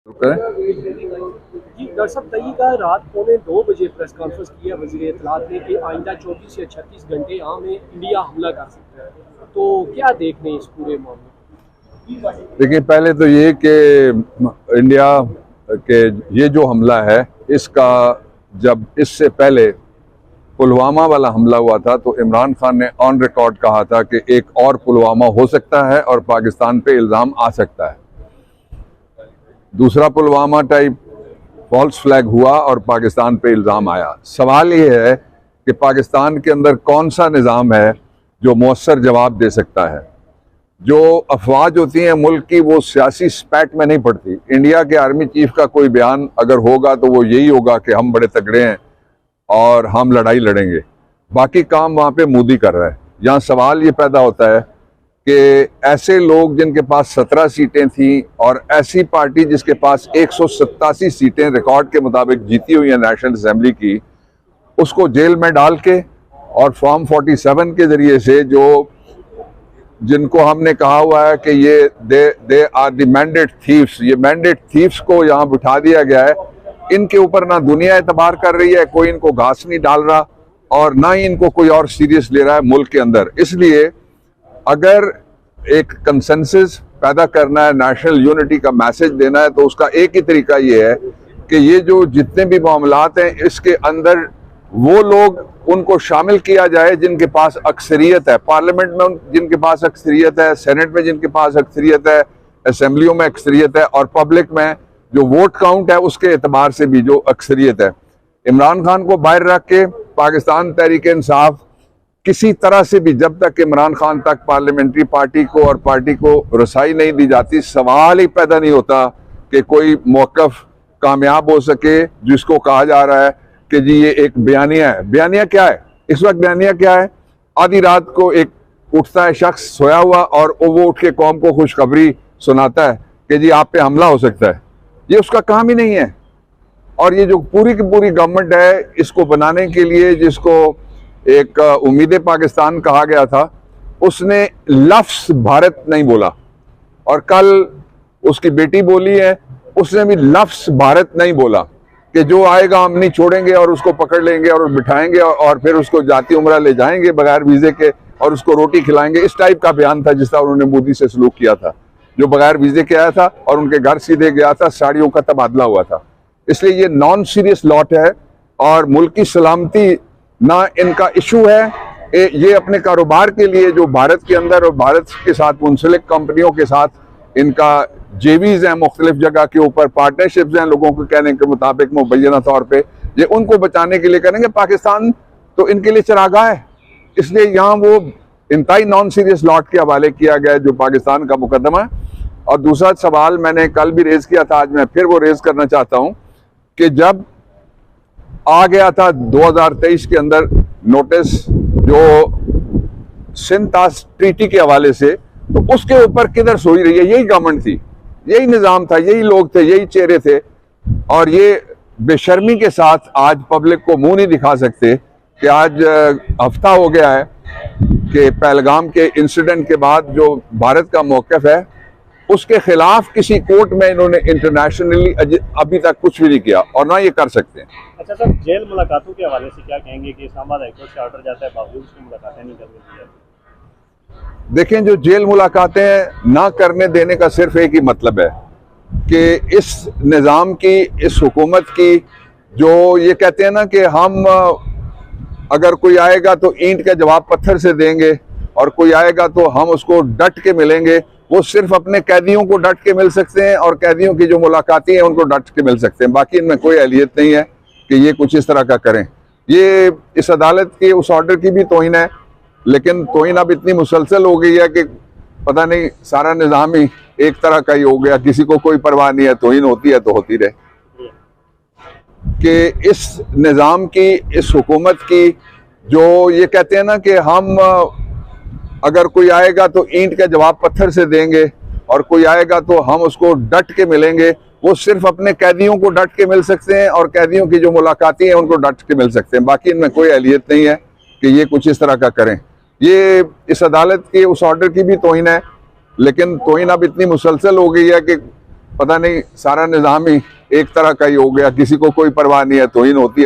जी doctor साहब, कई का रात 2:45 प्रेस कॉन्फ्रेंस की है वज़ीर इत्तलात ने कि आइंदा 24 या 36 घंटे में इंडिया हमला कर सकता है। तो क्या देखने इस पूरे मामले? देखिए, पहले तो ये कि इंडिया के ये जो हमला है इसका जब इससे पहले पुलवामा वाला हमला हुआ था तो इमरान खान ने ऑन रिकॉर्ड कहा था कि एक और पुलवामा हो सकता है और पाकिस्तान पे इल्ज़ाम आ सकता है। दूसरा पुलवामा टाइप फॉल्स फ्लैग हुआ और पाकिस्तान पे इल्ज़ाम आया। सवाल ये है कि पाकिस्तान के अंदर कौन सा निज़ाम है जो मौसर जवाब दे सकता है। जो अफवाज होती हैं मुल्क की, वो सियासी स्पैट में नहीं पड़ती। इंडिया के आर्मी चीफ का कोई बयान अगर होगा तो वो यही होगा कि हम बड़े तगड़े हैं और हम लड़ाई लड़ेंगे। बाकी काम वहाँ पे मोदी कर रहा है। यहाँ सवाल ये पैदा होता है कि ऐसे लोग जिनके पास 17 सीटें थी और ऐसी पार्टी जिसके पास 187 सीटें रिकॉर्ड के मुताबिक जीती हुई है नेशनल असेंबली की, उसको जेल में डाल के और फॉर्म 47 के जरिए से जो जिनको हमने कहा हुआ है कि ये they are the mandate thieves, ये मैंडेट थीव्स को यहाँ बिठा दिया गया है। इनके ऊपर ना दुनिया एतबार कर रही है, कोई इनको घास नहीं डाल रहा और ना ही इनको कोई और सीरियस ले रहा है मुल्क के अंदर। इसलिए अगर एक कंसेंसस पैदा करना है, नेशनल यूनिटी का मैसेज देना है, तो उसका एक ही तरीका ये है कि ये जो जितने भी मामलात हैं इसके अंदर वो लोग उनको शामिल किया जाए जिनके पास अक्सरियत है। पार्लियामेंट में जिनके पास अक्सरियत है, सेनेट में जिनके पास अक्सरियत है, असेंबलियों में अक्सरियत है और पब्लिक में जो वोट काउंट है उसके एतबार से भी जो अक्सरियत है। इमरान खान को बाहर रख के पाकिस्तान तहरीक इंसाफ किसी तरह से भी, जब तक इमरान खान तक पार्लियामेंट्री पार्टी को और पार्टी को रसाई नहीं दी जाती, सवाल ही पैदा नहीं होता कि कोई मौक़िफ़ कामयाब हो सके जिसको कहा जा रहा है कि जी ये एक बयानिया है। बयानिया क्या है इस वक्त? बयानिया क्या है? आधी रात को एक उठता है शख्स सोया हुआ और वो उठ के कौम को खुशखबरी सुनाता है कि जी आप पे हमला हो सकता है। ये उसका काम ही नहीं है। और ये जो पूरी की पूरी गवर्नमेंट है, इसको बनाने के लिए जिसको एक उम्मीद पाकिस्तान कहा गया था, उसने लफ्ज़ भारत नहीं बोला। और कल उसकी बेटी बोली है, उसने भी लफ्ज़ भारत नहीं बोला कि जो आएगा हम नहीं छोड़ेंगे और उसको पकड़ लेंगे और बिठाएंगे और फिर उसको जाती उम्रा ले जाएंगे बगैर वीज़े के और उसको रोटी खिलाएंगे। इस टाइप का बयान था जिस तरह उन्होंने मोदी से सलूक किया था, जो बगैर वीज़े के आया था और उनके घर सीधे गया था, साड़ियों का तबादला हुआ था। इसलिए ये नॉन सीरियस लॉट है और मुल्क की सलामती ना इनका इशू है। ये अपने कारोबार के लिए जो भारत के अंदर और भारत के साथ मुंसलिक कंपनियों के साथ इनका जेवीज हैं, मुख्तलिफ जगह के ऊपर पार्टनरशिप्स हैं, लोगों के कहने के मुताबिक मुबैना तौर पे ये उनको बचाने के लिए करेंगे। पाकिस्तान तो इनके लिए चरागाह है। इसलिए यहाँ वो इंतहाई नॉन सीरियस लॉट के हवाले किया गया है जो पाकिस्तान का मुकदमा है। और दूसरा सवाल मैंने कल भी रेज किया था, आज मैं फिर वो रेज करना चाहता हूँ कि जब आ गया था 2023 के अंदर नोटिस जो सिंध ताश ट्रीटी के हवाले से, तो उसके ऊपर किधर सोई रही है? यही गवर्नमेंट थी, यही निज़ाम था, यही लोग थे, यही चेहरे थे। और ये बेशर्मी के साथ आज पब्लिक को मुंह नहीं दिखा सकते कि आज हफ्ता हो गया है कि पहलगाम के इंसिडेंट के बाद जो भारत का मौक़िफ़ है उसके खिलाफ किसी कोर्ट में इन्होंने इंटरनेशनली अभी तक कुछ भी नहीं किया और ना ये कर सकते हैं। अच्छा सर, जेल मुलाकातों के हवाले से क्या कहेंगे कि इस्लामाबाद हाईकोर्ट से ऑर्डर जाता है बावजूद उसकी मुलाकातें नहीं करने दी जाती? देखें, जो जेल मुलाकातें ना करने देने का सिर्फ एक ही मतलब है कि इस निज़ाम की, इस हुकूमत की, जो ये कहते हैं ना कि हम अगर कोई आएगा तो ईंट का जवाब पत्थर से देंगे और कोई आएगा तो हम उसको डट के मिलेंगे, वो सिर्फ अपने कैदियों को डट के मिल सकते हैं और कैदियों की जो मुलाकातें हैं उनको डट के मिल सकते हैं। बाकी इनमें कोई अहलियत नहीं है कि ये कुछ इस तरह का करें। ये इस अदालत के उस ऑर्डर की भी तौहीन है, लेकिन तौहीन अब इतनी मुसलसल हो गई है कि पता नहीं सारा निज़ाम ही एक तरह का ही हो गया, किसी को कोई परवाह नहीं है, तौहीन होती है तो होती रहे। कि इस निज़ाम की, इस हुकूमत की जो ये कहते हैं ना कि हम अगर कोई आएगा तो ईंट का जवाब पत्थर से देंगे और कोई आएगा तो हम उसको डट के मिलेंगे, वो सिर्फ अपने कैदियों को डट के मिल सकते हैं और कैदियों की जो मुलाकातें हैं उनको डट के मिल सकते हैं। बाकी इनमें कोई अहलियत नहीं है कि ये कुछ इस तरह का करें। ये इस अदालत के उस ऑर्डर की भी तौहीन है, लेकिन तौहीन अब इतनी मुसलसल हो गई है कि पता नहीं सारा निज़ाम ही एक तरह का ही हो गया, किसी को कोई परवाह नहीं है, तौहीन होती है